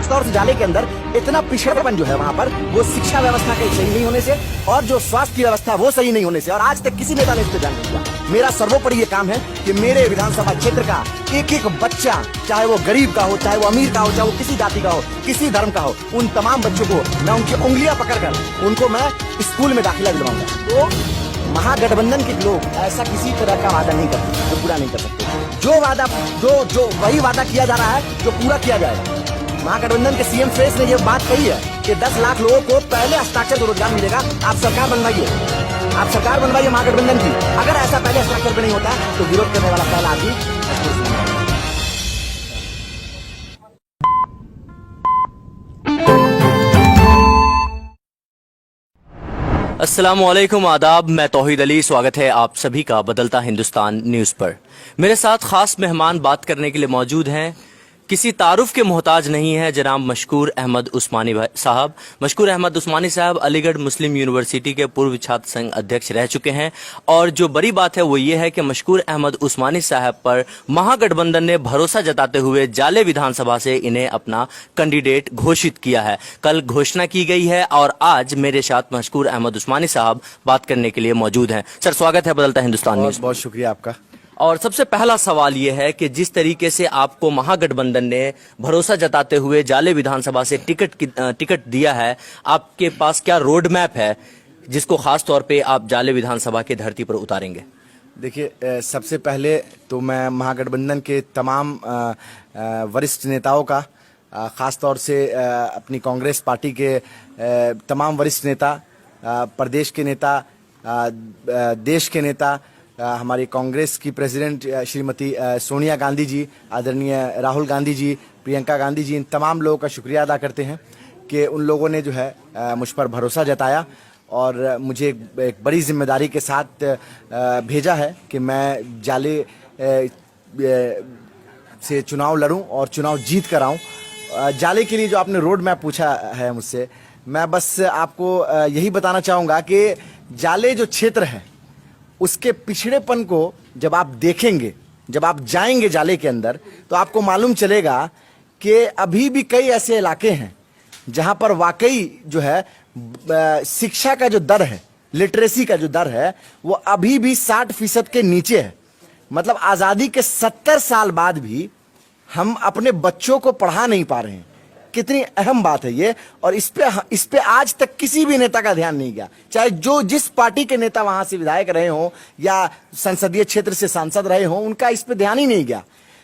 खासतौर से जाले के अंदर इतना पिछड़ापन जो है वहाँ पर, वो शिक्षा व्यवस्था के सही नहीं होने से और जो स्वास्थ्य की व्यवस्था वो सही नहीं होने से, और आज तक किसी नेता ने इस पर ध्यान नहीं दिया। मेरा सर्वोपरि ये काम है कि मेरे विधानसभा क्षेत्र का एक एक बच्चा, चाहे वो गरीब का हो, चाहे वो अमीर का हो, चाहे वो किसी जाति का हो, किसी धर्म का हो, उन तमाम बच्चों को मैं उनकी उंगलियां पकड़कर उनको मैं स्कूल में दाखिला दिलवाऊंगा। तो महागठबंधन के लोग ऐसा किसी तरह का वादा नहीं करते जो पूरा नहीं कर सकते। जो वादा जो वही वादा किया जा रहा है जो पूरा किया जाएगा। महागठबंधन के सीएम फेस ने ये बात कही है कि 10 लाख लोगों को पहले हस्ताक्षर रोजगार मिलेगा। आप सरकार बनवाइए, आप सरकार बनवाइए महागठबंधन की। अगर ऐसा पहले हस्ताक्षर पे नहीं होता तो विरोध करने वाला पहला आदमी। अस्सलामुअलैकुम, आदाब। मैं तौहीद अली। स्वागत है आप सभी का बदलता हिंदुस्तान न्यूज़ पर। मेरे साथ खास मेहमान बात करने के लिए मौजूद हैं। किसी तारुफ के मोहताज नहीं है जनाब मशकूर अहमद उस्मानी साहब। मशकूर अहमद उस्मानी साहब अलीगढ़ मुस्लिम यूनिवर्सिटी के पूर्व छात्र संघ अध्यक्ष रह चुके हैं। और जो बड़ी बात है वो ये है कि मशकूर अहमद उस्मानी साहब पर महागठबंधन ने भरोसा जताते हुए जाले विधानसभा से इन्हें अपना कैंडिडेट घोषित किया है। कल घोषणा की गई है और आज मेरे साथ मशकूर अहमद उस्मानी साहब बात करने के लिए मौजूद हैं। सर, स्वागत है बदलता हिंदुस्तान न्यूज़। बहुत शुक्रिया आपका। और सबसे पहला सवाल यह है कि जिस तरीके से आपको महागठबंधन ने भरोसा जताते हुए जाले विधानसभा से टिकट दिया है, आपके पास क्या रोड मैप है जिसको खास तौर पे आप जाले विधानसभा की धरती पर उतारेंगे? देखिए, सबसे पहले तो मैं महागठबंधन के तमाम वरिष्ठ नेताओं का, खास तौर से अपनी कांग्रेस पार्टी के तमाम वरिष्ठ नेता, प्रदेश के नेता, देश के नेता, हमारी कांग्रेस की प्रेसिडेंट श्रीमती सोनिया गांधी जी, आदरणीय राहुल गांधी जी, प्रियंका गांधी जी, इन तमाम लोगों का शुक्रिया अदा करते हैं कि उन लोगों ने जो है मुझ पर भरोसा जताया और मुझे एक बड़ी जिम्मेदारी के साथ भेजा है कि मैं जाले से चुनाव लड़ूं और चुनाव जीत कर आऊं। जाले के लिए जो आपने रोड मैप पूछा है मुझसे, मैं बस आपको यही बताना चाहूँगा कि जाले जो क्षेत्र है उसके पिछड़ेपन को जब आप देखेंगे, जब आप जाएंगे जाले के अंदर, तो आपको मालूम चलेगा कि अभी भी कई ऐसे इलाके हैं जहां पर वाकई जो है शिक्षा का जो दर है, लिटरेसी का जो दर है, वो अभी भी 60% के नीचे है। मतलब आज़ादी के 70 साल बाद भी हम अपने बच्चों को पढ़ा नहीं पा रहे हैं। कितनी अहम बात है ये, और इस पे आज तक किसी भी नेता का ध्यान नहीं गया, चाहे जो जिस पार्टी के नेता वहां से विधायक रहे हों या संसदीय क्षेत्र से सांसद रहे हों, उनका इस पे ध्यान ही नहीं गया।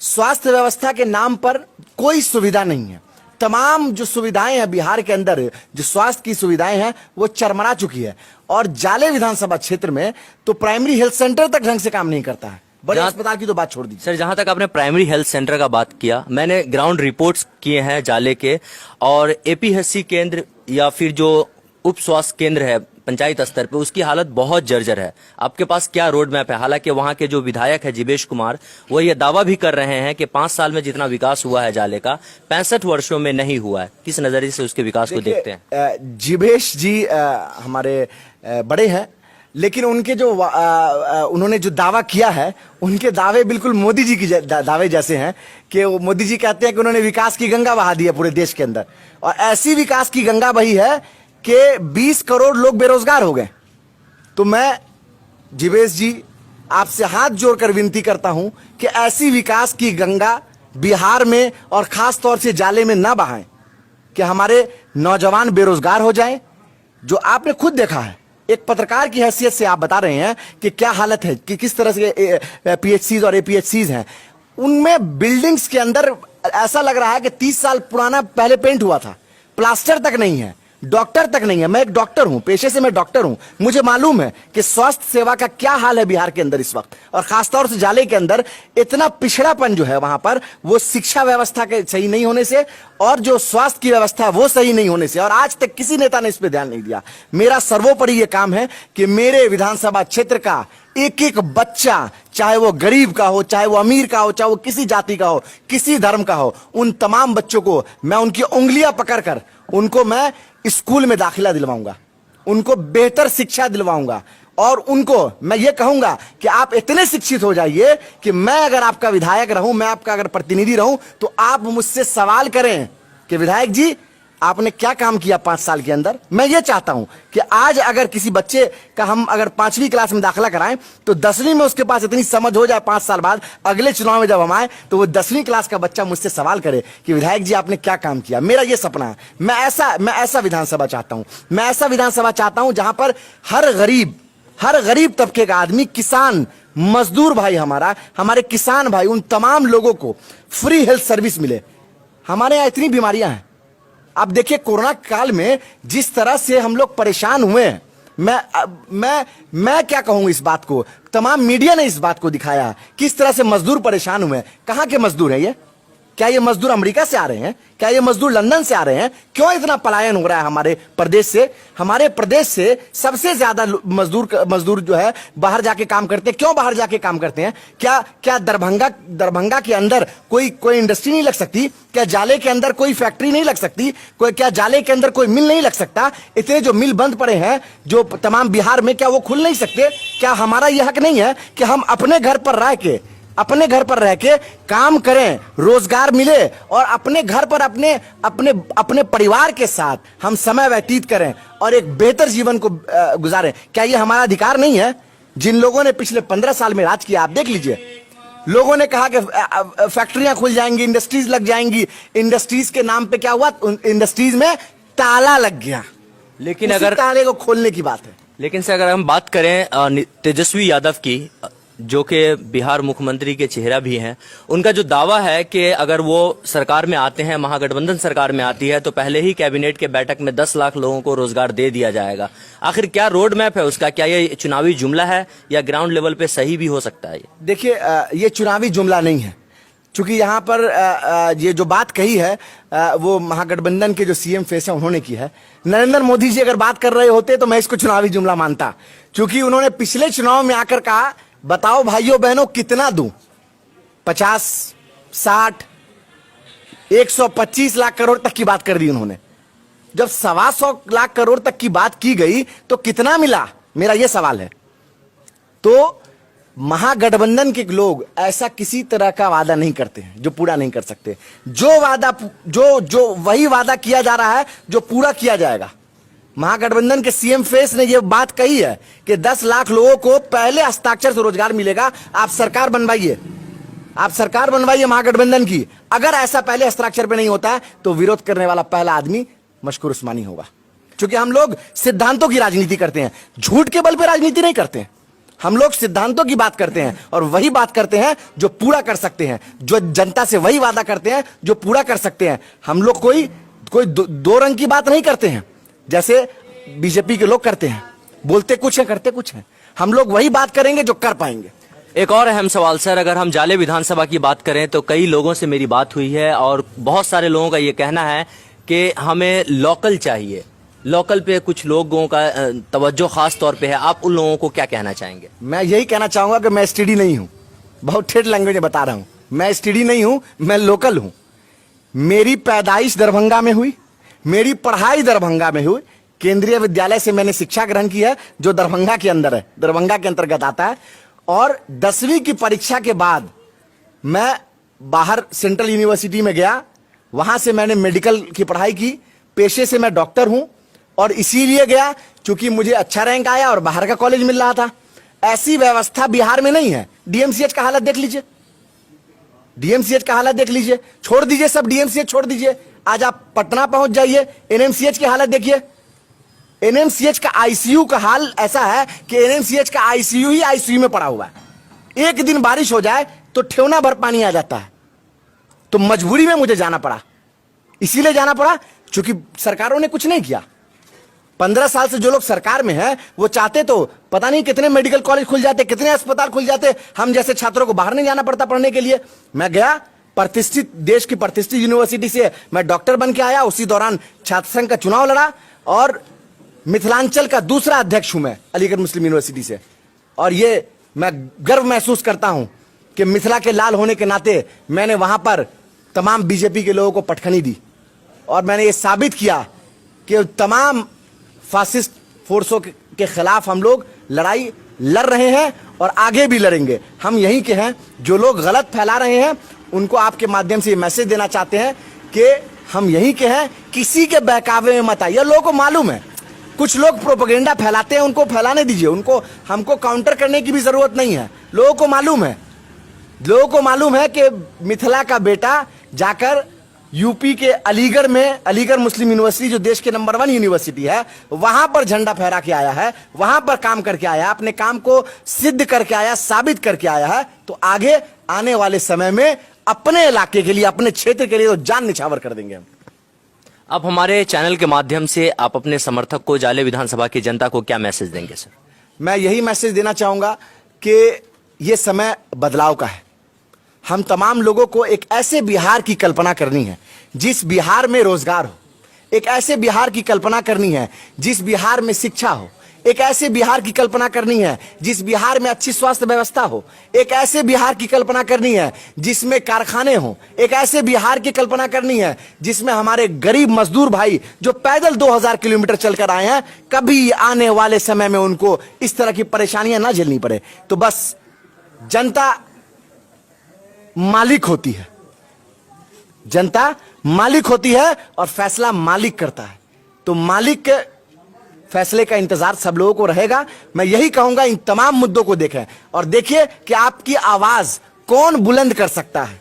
स्वास्थ्य व्यवस्था के नाम पर कोई सुविधा नहीं है। तमाम जो सुविधाएं हैं बिहार के अंदर, जो स्वास्थ्य की सुविधाएं हैं, वो चरमरा चुकी है। और जाले विधानसभा क्षेत्र में तो प्राइमरी हेल्थ सेंटर तक ढंग से काम नहीं करता है। बड़े अस्पताल की तो बात छोड़ दी। सर, जहां तक आपने प्राइमरी हेल्थ सेंटर का बात किया, मैंने ग्राउंड रिपोर्ट्स किए हैं जाले के, और एपीएचसी केंद्र या फिर जो उप स्वास्थ्य केंद्र है पंचायत स्तर पे, उसकी हालत बहुत जर्जर है। आपके पास क्या रोड मैप है? हालांकि वहां के जो विधायक है जिवेश कुमार, वो ये दावा भी कर रहे हैं कि 5 साल में जितना विकास हुआ है जाले का 65 वर्षों में नहीं हुआ है। किस नजरिए से उसके विकास को देखते हैं? जिवेश जी हमारे बड़े हैं, लेकिन उनके जो उन्होंने जो दावा किया है, उनके दावे बिल्कुल मोदी जी की दावे जैसे हैं कि मोदी जी कहते हैं कि उन्होंने विकास की गंगा बहा दी है पूरे देश के अंदर, और ऐसी विकास की गंगा बही है कि 20 करोड़ लोग बेरोजगार हो गए। तो मैं जिवेश जी आपसे हाथ जोड़कर विनती करता हूं कि ऐसी विकास की गंगा बिहार में और खास तौर से जाले में ना बहाएं कि हमारे नौजवान बेरोजगार हो जाएं। जो आपने खुद देखा है, एक पत्रकार की हैसियत से आप बता रहे हैं कि क्या हालत है, कि किस तरह से पीएचसीज और एपीएचसीज हैं। उनमें बिल्डिंग्स के अंदर ऐसा लग रहा है कि 30 साल पुराना पहले पेंट हुआ था, प्लास्टर तक नहीं है, डॉक्टर तक नहीं है। मैं एक डॉक्टर हूं, पेशे से मैं डॉक्टर हूं, मुझे मालूम है कि स्वास्थ्य सेवा का क्या हाल है बिहार के अंदर इस वक्त, और खासतौर से जाले के अंदर इतना पिछड़ापन जो है वहां पर, वो शिक्षा व्यवस्था के सही नहीं होने से और जो स्वास्थ्य की व्यवस्था वो सही नहीं होने से, और आज तक किसी नेता ने इस पे ध्यान नहीं दिया। मेरा सर्वोपरि ये काम है कि मेरे विधानसभा क्षेत्र का एक एक बच्चा, चाहे वो गरीब का हो, चाहे वो अमीर का हो, चाहे वो किसी जाति का हो, किसी धर्म का हो, उन तमाम बच्चों को मैं उनकी उंगलियां पकड़कर उनको मैं स्कूल में दाखिला दिलवाऊंगा, उनको बेहतर शिक्षा दिलवाऊंगा, और उनको मैं ये कहूंगा कि आप इतने शिक्षित हो जाइए कि मैं अगर आपका विधायक रहूं, मैं आपका अगर प्रतिनिधि रहूं, तो आप मुझसे सवाल करें कि विधायक जी आपने क्या काम किया 5 साल के अंदर। मैं ये चाहता हूं कि आज अगर किसी बच्चे का हम अगर 5वीं क्लास में दाखिला कराएं तो 10वीं में उसके पास इतनी समझ हो जाए 5 साल बाद, अगले चुनाव में जब हम आए तो वो 10वीं क्लास का बच्चा मुझसे सवाल करे कि विधायक जी आपने क्या काम किया। मेरा ये सपना है। मैं ऐसा विधानसभा चाहता हूं। मैं ऐसा विधानसभा चाहता हूं जहां पर हर गरीब तबके का आदमी, किसान, मजदूर भाई, हमारे किसान भाई, उन तमाम लोगों को फ्री हेल्थ सर्विस मिले। हमारे यहां इतनी बीमारियां हैं। आप देखिए कोरोना काल में जिस तरह से हम लोग परेशान हुए हैं, मैं क्या कहूं इस बात को। तमाम मीडिया ने इस बात को दिखाया किस तरह से मजदूर परेशान हुए हैं। कहां के मजदूर हैं ये? क्या ये मजदूर अमेरिका से आ रहे हैं? क्या ये मजदूर लंदन से आ रहे हैं? क्यों इतना पलायन हो रहा है हमारे प्रदेश से? हमारे प्रदेश से सबसे ज्यादा मजदूर जो है बाहर जाके काम करते हैं। क्यों बाहर जाके काम करते हैं? क्या दरभंगा के अंदर कोई इंडस्ट्री नहीं लग सकती? क्या जाले के अंदर कोई फैक्ट्री नहीं लग सकती? क्या जाले के अंदर कोई मिल नहीं लग सकता? इतने जो मिल बंद पड़े हैं जो तमाम बिहार में, क्या वो खुल नहीं सकते? क्या हमारा यह हक नहीं है कि हम अपने घर पर रह के काम करें, रोजगार मिले और अपने घर पर अपने परिवार के साथ हम समय व्यतीत करें और एक बेहतर जीवन को गुजारें? क्या ये हमारा अधिकार नहीं है? जिन लोगों ने पिछले 15 साल में राज किया, आप देख लीजिए, लोगों ने कहा कि फैक्ट्रियां खुल जाएंगी, इंडस्ट्रीज लग जाएंगी। इंडस्ट्रीज के नाम पे क्या हुआ? इंडस्ट्रीज में ताला लग गया। लेकिन अगर ताले को खोलने की बात है। लेकिन से अगर हम बात करें तेजस्वी यादव की, जो कि बिहार मुख्यमंत्री के चेहरा भी हैं, उनका जो दावा है कि अगर वो सरकार में आते हैं, महागठबंधन सरकार में आती है, तो पहले ही कैबिनेट के बैठक में 10 लाख लोगों को रोजगार दे दिया जाएगा। आखिर क्या रोड मैप है उसका? क्या ये चुनावी जुमला है या ग्राउंड लेवल पे सही भी हो सकता है? देखिए ये चुनावी जुमला नहीं है, क्योंकि यहाँ पर ये जो बात कही है वो महागठबंधन के जो सीएम फेस है उन्होंने की है। नरेंद्र मोदी जी अगर बात कर रहे होते तो मैं इसको चुनावी जुमला मानता, क्योंकि उन्होंने पिछले चुनाव में आकर कहा, बताओ भाइयों बहनों कितना दूं? 50, 60, 125 लाख करोड़ तक की बात कर दी उन्होंने। जब 125 लाख करोड़ तक की बात की गई तो कितना मिला? मेरा यह सवाल है। तो महागठबंधन के लोग ऐसा किसी तरह का वादा नहीं करते हैं जो पूरा नहीं कर सकते। जो वही वादा किया जा रहा है जो पूरा किया जाएगा। महागठबंधन के सीएम फेस ने यह बात कही है कि 10 लाख लोगों को पहले हस्ताक्षर से रोजगार मिलेगा। आप सरकार बनवाइए महागठबंधन की। अगर ऐसा पहले हस्ताक्षर पे नहीं होता है तो विरोध करने वाला पहला आदमी मशकूर उस्मानी होगा, क्योंकि हम लोग सिद्धांतों की राजनीति करते हैं, झूठ के बल पे राजनीति नहीं करते हैं। हम लोग सिद्धांतों की बात करते हैं और वही बात करते हैं जो पूरा कर सकते हैं, जो जनता से वही वादा करते हैं जो पूरा कर सकते हैं। हम लोग कोई दो रंग की बात नहीं करते हैं जैसे बीजेपी के लोग करते हैं, बोलते कुछ है करते कुछ है। हम लोग वही बात करेंगे जो कर पाएंगे। एक और अहम सवाल सर, अगर हम जाले विधानसभा की बात करें तो कई लोगों से मेरी बात हुई है और बहुत सारे लोगों का ये कहना है कि हमें लोकल चाहिए। लोकल पे कुछ लोगों का तवज्जो खास तौर पे है। आप उन लोगों को क्या कहना चाहेंगे? मैं यही कहना चाहूंगा कि मैं एसटीडी नहीं हूं। बहुत ठेठ लैंग्वेज में बता रहा हूं, मैं एसटीडी नहीं हूं, मैं लोकल हूं। मेरी पैदाइश दरभंगा में हुई, मेरी पढ़ाई दरभंगा में हुई। केंद्रीय विद्यालय से मैंने शिक्षा ग्रहण की है जो दरभंगा के अंदर है, दरभंगा के अंतर्गत आता है। और 10वीं की परीक्षा के बाद मैं बाहर सेंट्रल यूनिवर्सिटी में गया, वहां से मैंने मेडिकल की पढ़ाई की। पेशे से मैं डॉक्टर हूं और इसीलिए गया क्योंकि मुझे अच्छा रैंक आया और बाहर का कॉलेज मिल रहा था। ऐसी व्यवस्था बिहार में नहीं है। डीएमसीएच का हालत देख लीजिए, डीएमसीएच का हालत देख लीजिए। छोड़ दीजिए सब, डीएमसीएच छोड़ दीजिए, आज आप पटना पहुंच जाइए, एनएमसीएच की हालत देखिए। एनएमसीएच का आईसीयू का हाल ऐसा है कि एनएमसीएच का आईसीयू ही आईसीयू में पड़ा हुआ है। एक दिन बारिश हो जाए तो ठेवना भर पानी आ जाता है। तो मजबूरी में मुझे जाना पड़ा, इसीलिए जाना पड़ा क्योंकि सरकारों ने कुछ नहीं किया। 15 साल से जो लोग सरकार में हैं वो चाहते तो पता नहीं कितने मेडिकल कॉलेज खुल जाते, कितने अस्पताल खुल जाते, हम जैसे छात्रों को बाहर नहीं जाना पड़ता पढ़ने के लिए। मैं गया, प्रतिष्ठित देश की प्रतिष्ठित यूनिवर्सिटी से मैं डॉक्टर बन के आया। उसी दौरान छात्र संघ का चुनाव लड़ा और मिथिलांचल का दूसरा अध्यक्ष हूं मैं अलीगढ़ मुस्लिम यूनिवर्सिटी से। और ये मैं गर्व महसूस करता हूं कि मिथिला के लाल होने के नाते मैंने वहां पर तमाम बीजेपी के लोगों को पटखनी दी और मैंने ये साबित किया कि तमाम फासिस्ट फोर्सों के खिलाफ हम लोग लड़ाई लड़ रहे हैं और आगे भी लड़ेंगे। हम यहीं के हैं। जो लोग गलत फैला रहे हैं उनको आपके माध्यम से ये मैसेज देना चाहते हैं कि हम यही के हैं, किसी के बहकावे में मत आइए। लोगों को मालूम है, कुछ लोग प्रोपेगेंडा फैलाते हैं, उनको फैलाने दीजिए, उनको हमको काउंटर करने की भी जरूरत नहीं है। लोगों को मालूम है, लोगों को मालूम है कि मिथिला का बेटा जाकर यूपी के अलीगढ़ में, अलीगढ़ मुस्लिम यूनिवर्सिटी जो देश के नंबर 1 यूनिवर्सिटी है, वहां पर झंडा फहरा के आया है, वहां पर काम करके आया, अपने काम को सिद्ध करके आया, साबित करके आया है। तो आगे आने वाले समय में अपने इलाके के लिए, अपने क्षेत्र के लिए तो जान निछावर कर देंगे हम। अब हमारे चैनल के माध्यम से आप अपने समर्थक को, जाले विधानसभा की जनता को क्या मैसेज देंगे सर? मैं यही मैसेज देना चाहूंगा कि ये समय बदलाव का है। हम तमाम लोगों को एक ऐसे बिहार की कल्पना करनी है जिस बिहार में रोजगार हो, एक ऐसे बिहार की कल्पना करनी है जिस बिहार में शिक्षा हो, एक ऐसे बिहार की कल्पना करनी है जिस बिहार में अच्छी स्वास्थ्य व्यवस्था हो, एक ऐसे बिहार की कल्पना करनी है जिसमें कारखाने हो, एक ऐसे बिहार की कल्पना करनी है जिसमें हमारे गरीब मजदूर भाई जो पैदल 2000 किलोमीटर चलकर आए हैं, कभी आने वाले समय में उनको इस तरह की परेशानियां ना झेलनी पड़े। तो बस जनता मालिक होती है, जनता मालिक होती है और फैसला मालिक करता है। तो मालिक के फैसले का इंतजार सब लोगों को रहेगा। मैं यही कहूंगा, इन तमाम मुद्दों को देखें और देखिए कि आपकी आवाज कौन बुलंद कर सकता है।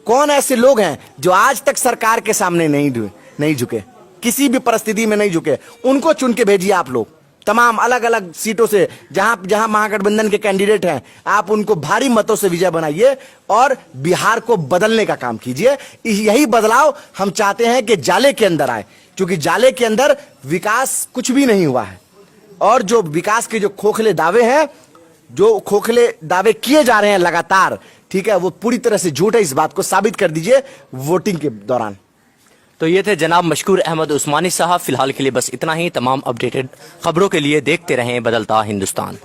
कौन ऐसे लोग हैं जो आज तक सरकार के सामने नहीं झुके, किसी भी परिस्थिति में नहीं झुके, उनको चुन के भेजिए आप लोग। तमाम अलग अलग सीटों से जहां जहां महागठबंधन के कैंडिडेट हैं, आप उनको भारी मतों से विजय बनाइए और बिहार को बदलने का काम कीजिए। यही बदलाव हम चाहते हैं कि जाले के अंदर आए, क्योंकि जाले के अंदर विकास कुछ भी नहीं हुआ है और जो विकास के जो खोखले दावे हैं, जो खोखले दावे किए जा रहे हैं लगातार, ठीक है, वो पूरी तरह से झूठ है। इस बात को साबित कर दीजिए वोटिंग के दौरान। तो ये थे जनाब मशकूर अहमद उस्मानी साहब। फिलहाल के लिए बस इतना ही। तमाम अपडेटेड खबरों के लिए देखते रहें बदलता हिंदुस्तान।